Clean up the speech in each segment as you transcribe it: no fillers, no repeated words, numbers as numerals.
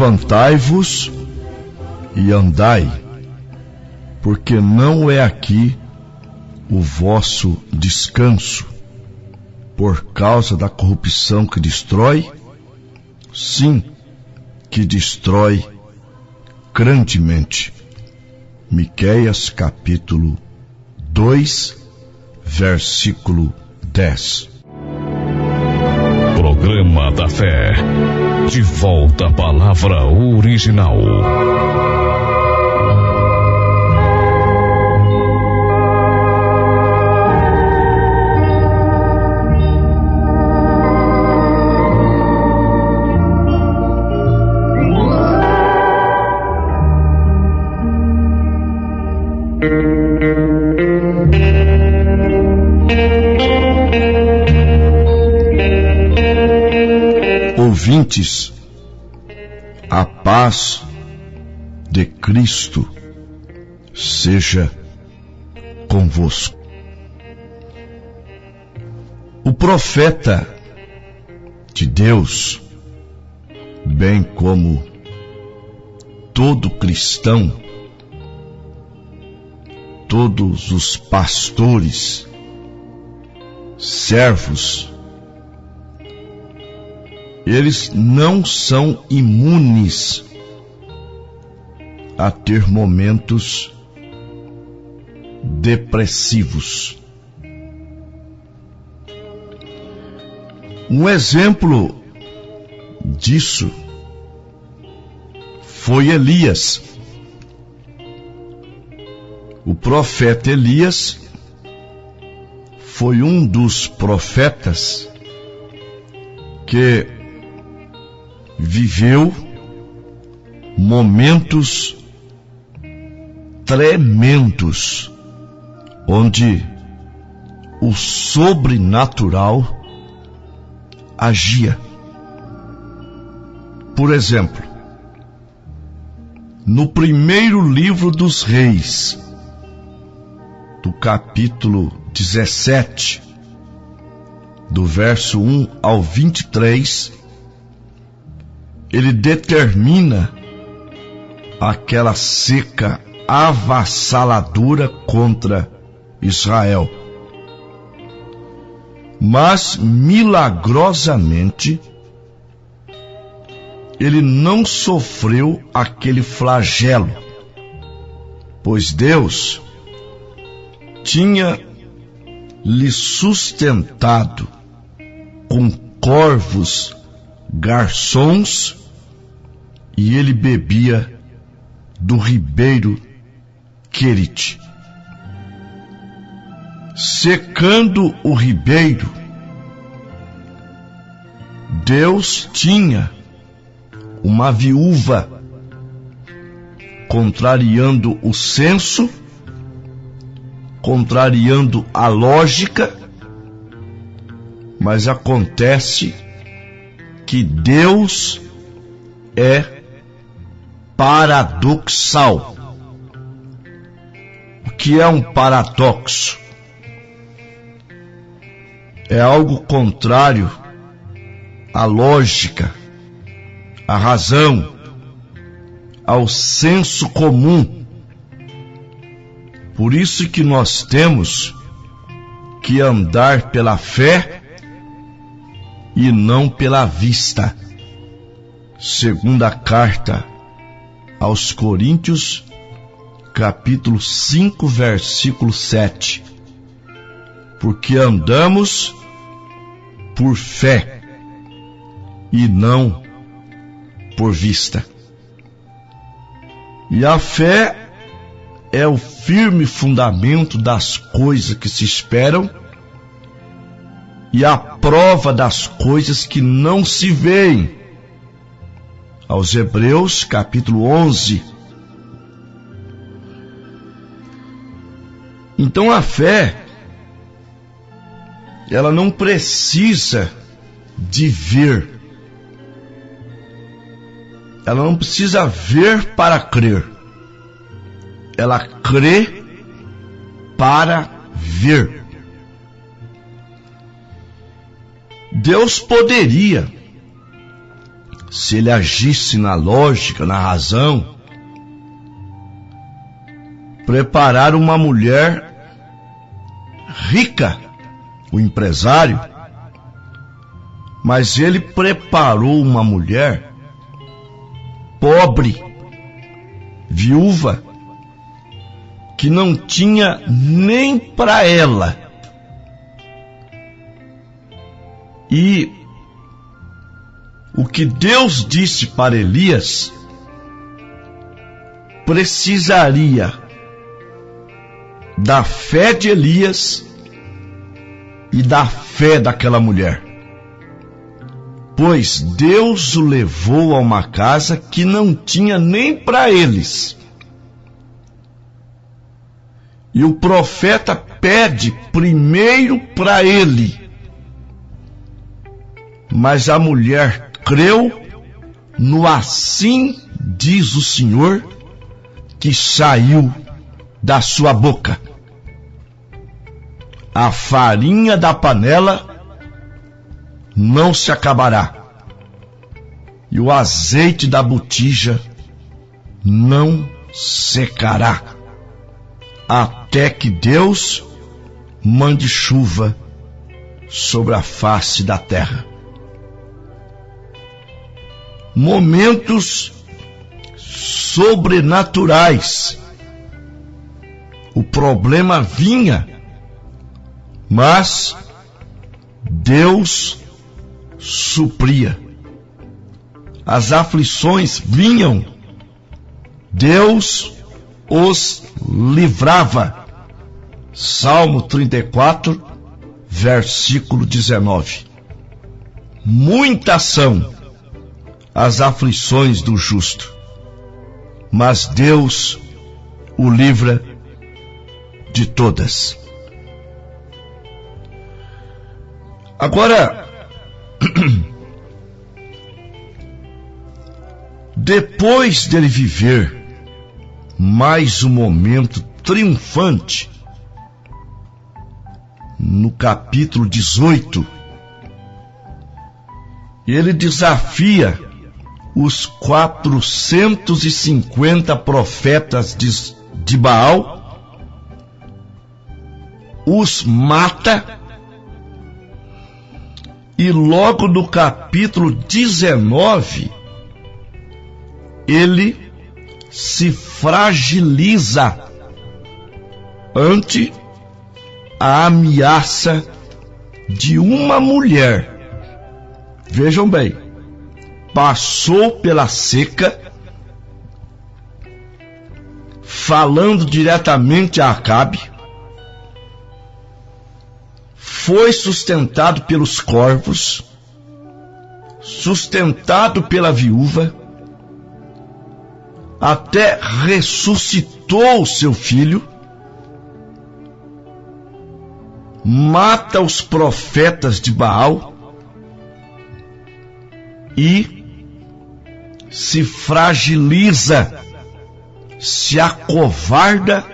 levantai-vos e andai, porque não é aqui o vosso descanso, por causa da corrupção que destrói, sim, que destrói grandemente. Miqueias capítulo 2, versículo 10. Programa da Fé. De volta à palavra original. Ouvintes, a paz de Cristo seja convosco. O profeta de Deus, bem como todo cristão, todos os pastores, servos, eles não são imunes a ter momentos depressivos. Um exemplo disso foi Elias. O profeta Elias foi um dos profetas que viveu momentos tremendos, onde o sobrenatural agia. Por exemplo, no primeiro livro dos Reis, do capítulo 17, do verso 1 ao 23, ele determina aquela seca avassaladora contra Israel. Mas, milagrosamente, ele não sofreu aquele flagelo, pois Deus tinha lhe sustentado com corvos garçons, e ele bebia do ribeiro Querite. Secando o ribeiro, Deus tinha uma viúva contrariando o senso, contrariando a lógica, mas acontece que Deus é paradoxal. O que é um paradoxo? É algo contrário à lógica, à razão, ao senso comum. Por isso que nós temos que andar pela fé e não pela vista. Segunda carta aos Coríntios, capítulo 5, versículo 7. Porque andamos por fé e não por vista. E a fé é o firme fundamento das coisas que se esperam e a prova das coisas que não se veem. Aos Hebreus, capítulo 11. Então a fé, ela não precisa de ver. Ela não precisa ver para crer. Ela crê para ver. Deus poderia se ele agisse na lógica, na razão, preparar uma mulher rica, o empresário, mas ele preparou uma mulher pobre, viúva, que não tinha nem para ela. E o que Deus disse para Elias precisaria da fé de Elias e da fé daquela mulher, pois Deus o levou a uma casa que não tinha nem para eles. E o profeta pede primeiro para ele, mas a mulher creu no assim diz o Senhor que saiu da sua boca. A farinha da panela não se acabará, e o azeite da botija não secará, até que Deus mande chuva sobre a face da terra. Momentos sobrenaturais. O problema vinha, mas Deus supria. As aflições vinham, Deus os livrava. Salmo 34, versículo 19. Muitas são as aflições do justo, mas Deus o livra de todas. Agora, depois dele viver mais um momento triunfante, no capítulo 18, ele desafia os 450 profetas de Baal, os mata, e logo no capítulo 19, ele se fragiliza ante a ameaça de uma mulher. Vejam bem, passou pela seca, falando diretamente a Acabe, foi sustentado pelos corvos, sustentado pela viúva, até ressuscitou o seu filho, mata os profetas de Baal e se fragiliza, se acovarda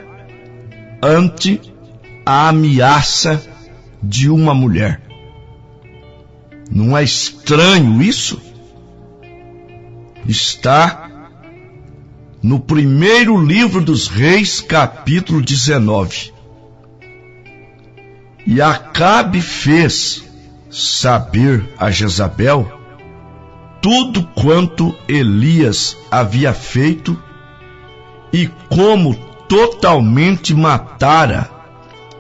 ante a ameaça de uma mulher. Não é estranho isso? Está no primeiro livro dos Reis, capítulo 19. E Acabe fez saber a Jezabel tudo quanto Elias havia feito e como totalmente matara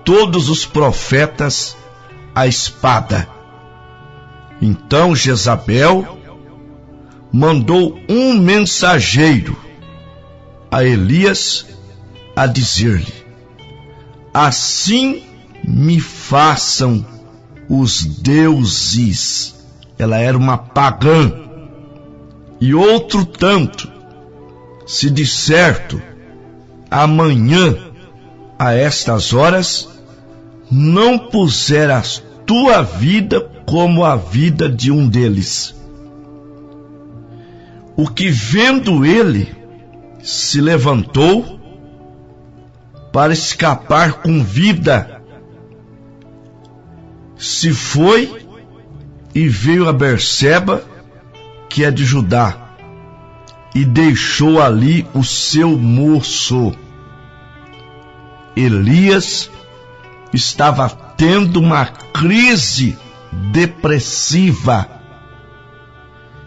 todos os profetas à espada. Então Jezabel mandou um mensageiro a Elias a dizer-lhe: assim me façam os deuses. Ela era uma pagã. E outro tanto, se de certo amanhã a estas horas não puser a tua vida como a vida de um deles. O que vendo ele se levantou para escapar com vida, se foi e veio a Berseba, que que é de Judá, e deixou ali o seu moço. Elias estava tendo uma crise depressiva.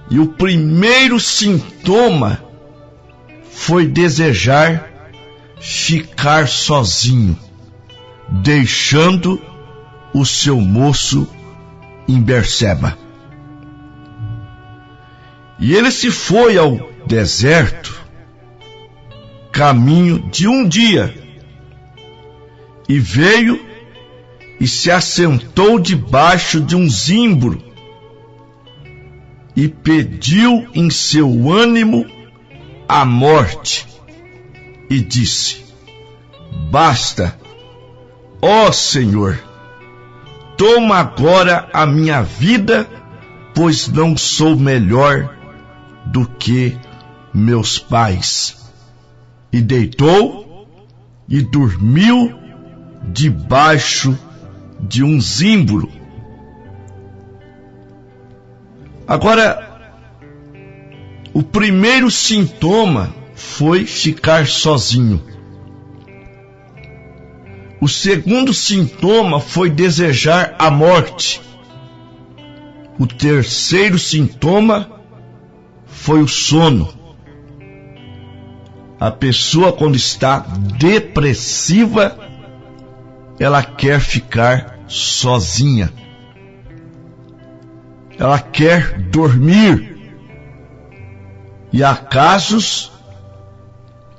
E o primeiro sintoma foi desejar ficar sozinho, deixando o seu moço em Berseba. E ele se foi ao deserto, caminho de um dia, e veio e se assentou debaixo de um zimbro, e pediu em seu ânimo a morte, e disse: basta, ó Senhor, toma agora a minha vida, pois não sou melhor do que meus pais. E deitou e dormiu debaixo de um zimbro. Agora, o primeiro sintoma foi ficar sozinho. O segundo sintoma foi desejar a morte. O terceiro sintoma foi o sono. A pessoa, quando está depressiva, ela quer ficar sozinha. Ela quer dormir. E há casos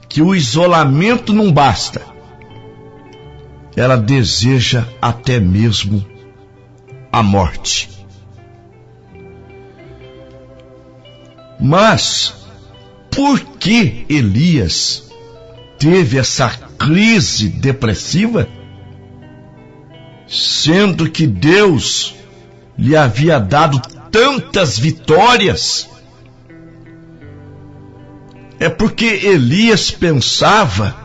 que o isolamento não basta. Ela deseja até mesmo a morte. Mas, por que Elias teve essa crise depressiva, sendo que Deus lhe havia dado tantas vitórias? É porque Elias pensava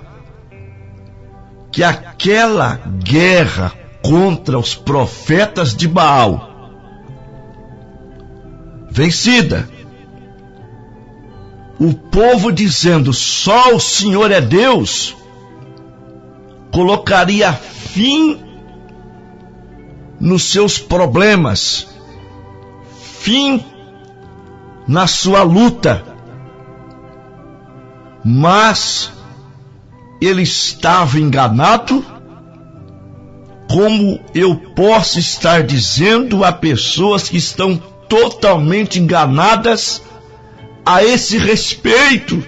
que aquela guerra contra os profetas de Baal, vencida, o povo dizendo só o Senhor é Deus, colocaria fim nos seus problemas, fim na sua luta. Mas ele estava enganado, como eu posso estar dizendo a pessoas que estão totalmente enganadas a esse respeito.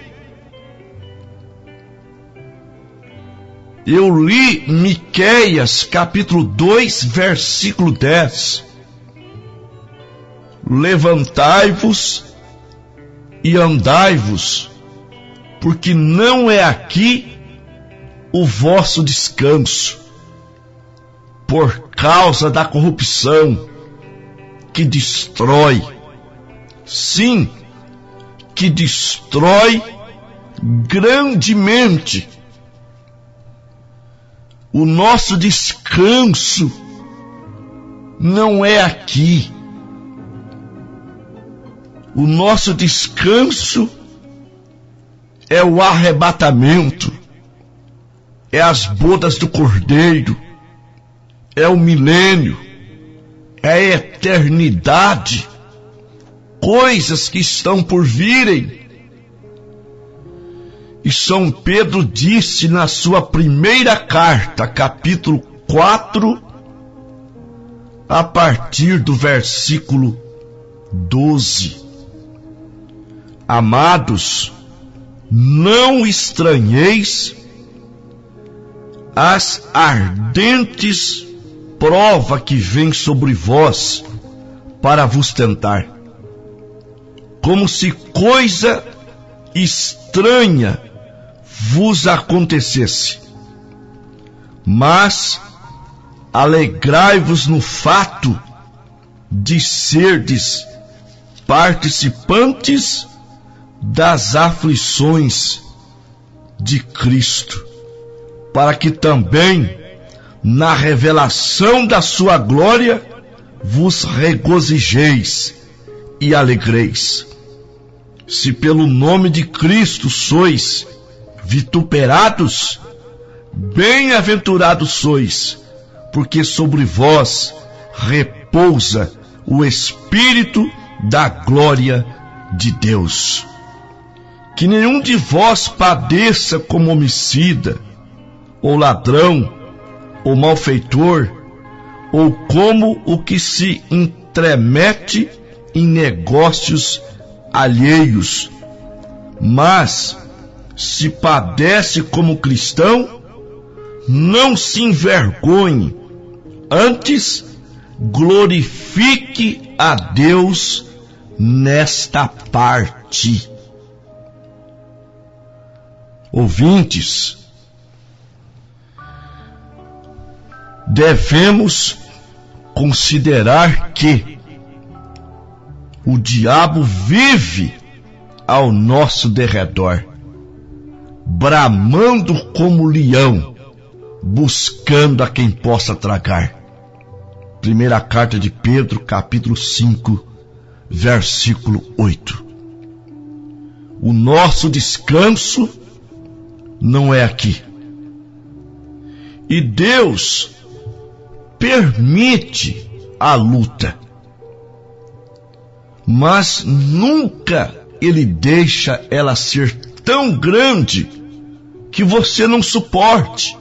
Eu li Miqueias capítulo 2, versículo 10. Levantai-vos e andai-vos, porque não é aqui o vosso descanso, por causa da corrupção que destrói, sim, que destrói grandemente. O nosso descanso não é aqui. O nosso descanso é o arrebatamento, é as bodas do Cordeiro, é o milênio, é a eternidade, coisas que estão por virem. E São Pedro disse na sua primeira carta, capítulo 4, a partir do versículo 12: Amados, não estranheis as ardentes provas que vêm sobre vós para vos tentar, como se coisa estranha vos acontecesse. Mas alegrai-vos no fato de serdes participantes das aflições de Cristo, para que também na revelação da sua glória vos regozijeis e alegreis. Se pelo nome de Cristo sois vituperados, bem-aventurados sois, porque sobre vós repousa o Espírito da glória de Deus. Que nenhum de vós padeça como homicida, ou ladrão, ou malfeitor, ou como o que se intromete em negócios alheios, mas se padece como cristão, não se envergonhe, antes glorifique a Deus nesta parte. Ouvintes, devemos considerar que o diabo vive ao nosso derredor, bramando como leão, buscando a quem possa tragar. Primeira carta de Pedro, capítulo 5, versículo 8. O nosso descanso não é aqui. E Deus permite a luta, mas nunca Ele deixa ela ser tão grande que você não suporte.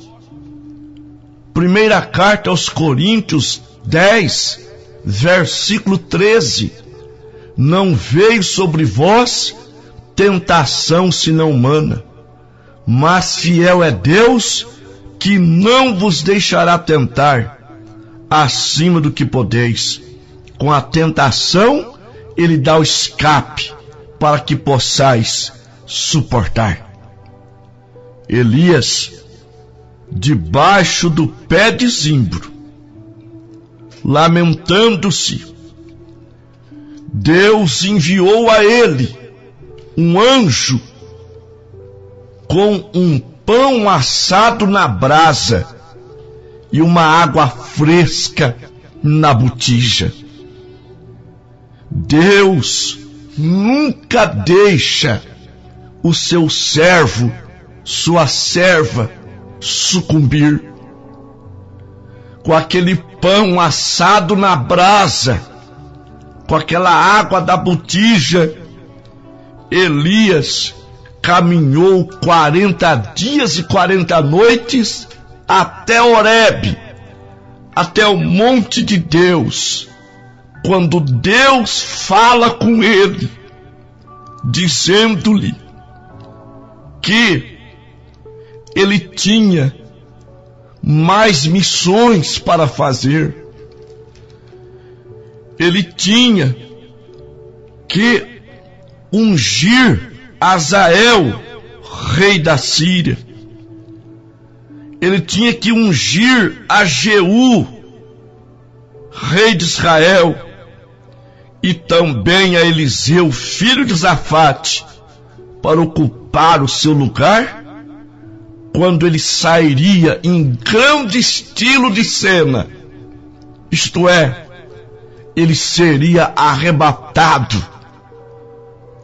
Primeira carta aos Coríntios 10, versículo 13. Não veio sobre vós tentação senão humana, mas fiel é Deus, que não vos deixará tentar acima do que podeis. Com a tentação, Ele dá o escape para que possais suportar. Elias, debaixo do pé de zimbro, lamentando-se, Deus enviou a ele um anjo com um pão assado na brasa e uma água fresca na botija. Deus nunca deixa o seu servo, sua serva, sucumbir. Com aquele pão assado na brasa, com aquela água da botija, Elias caminhou 40 dias e 40 noites até Horebe, até o monte de Deus, quando Deus fala com ele, dizendo-lhe que ele tinha mais missões para fazer. Ele tinha que ungir Azael, rei da Síria. Ele tinha que ungir a Jeú, rei de Israel, e também a Eliseu, filho de Zafate, para ocupar o seu lugar, quando ele sairia em grande estilo de cena, isto é, ele seria arrebatado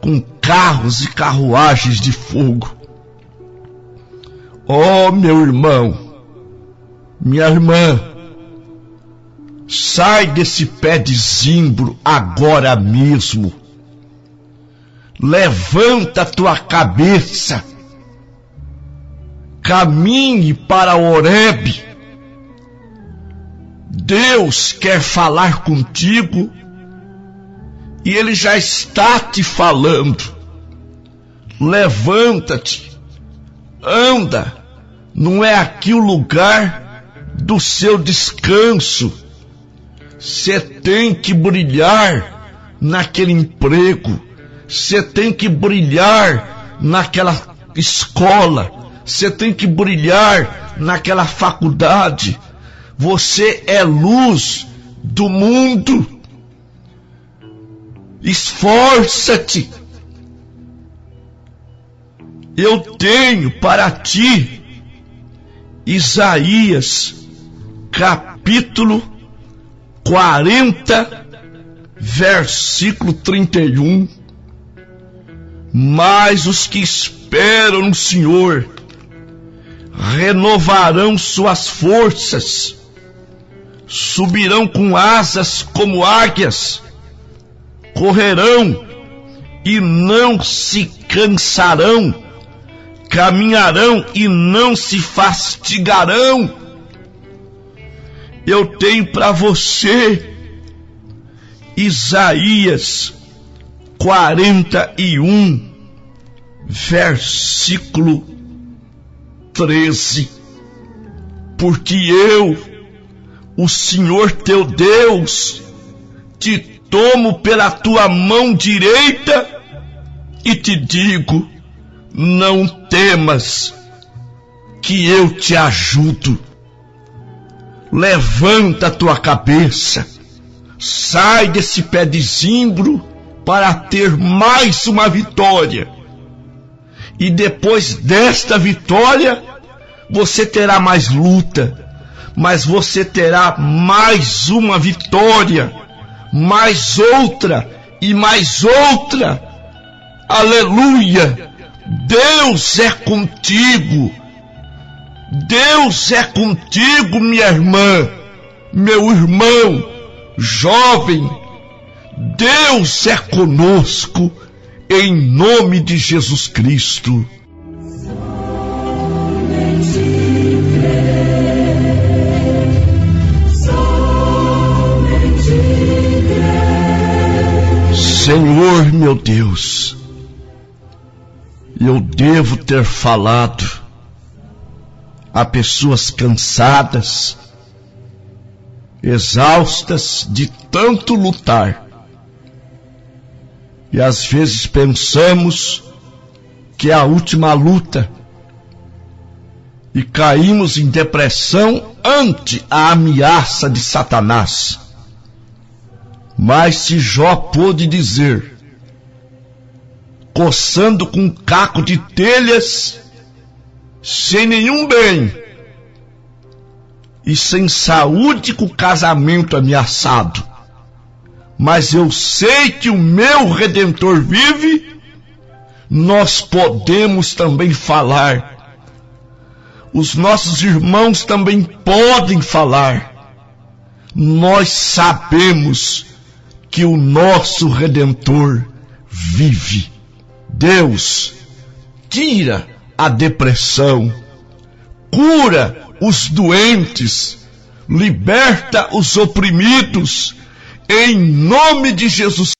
com carros e carruagens de fogo. Oh, meu irmão, minha irmã, sai desse pé de zimbro agora mesmo. Levanta a tua cabeça, caminhe para Horebe. Deus quer falar contigo e Ele já está te falando. Levanta-te, anda, não é aqui o lugar do seu descanso. Você tem que brilhar naquele emprego, você tem que brilhar naquela escola, você tem que brilhar naquela faculdade. Você é luz do mundo. Esforça-te. Eu tenho para ti Isaías capítulo 40, versículo 31. Mas os que esperam no Senhor renovarão suas forças, subirão com asas como águias, correrão e não se cansarão, caminharão e não se fatigarão. Eu tenho para você Isaías 41, versículo 13. Porque eu, o Senhor teu Deus, te tomo pela tua mão direita e te digo: não temas, que eu te ajudo. Levanta a tua cabeça, sai desse pé de zimbro para ter mais uma vitória. E depois desta vitória, você terá mais luta, mas você terá mais uma vitória, mais outra e mais outra. Aleluia! Deus é contigo. Deus é contigo, minha irmã, meu irmão, jovem. Deus é conosco, em nome de Jesus Cristo. Senhor, meu Deus, eu devo ter falado a pessoas cansadas, exaustas de tanto lutar. E às vezes pensamos que é a última luta e caímos em depressão ante a ameaça de Satanás. Mas se Jó pôde dizer, coçando com um caco de telhas, sem nenhum bem e sem saúde, com o casamento ameaçado, mas eu sei que o meu Redentor vive, nós podemos também falar. Os nossos irmãos também podem falar. Nós sabemos que o nosso Redentor vive. Deus, tira a depressão, cura os doentes, liberta os oprimidos, em nome de Jesus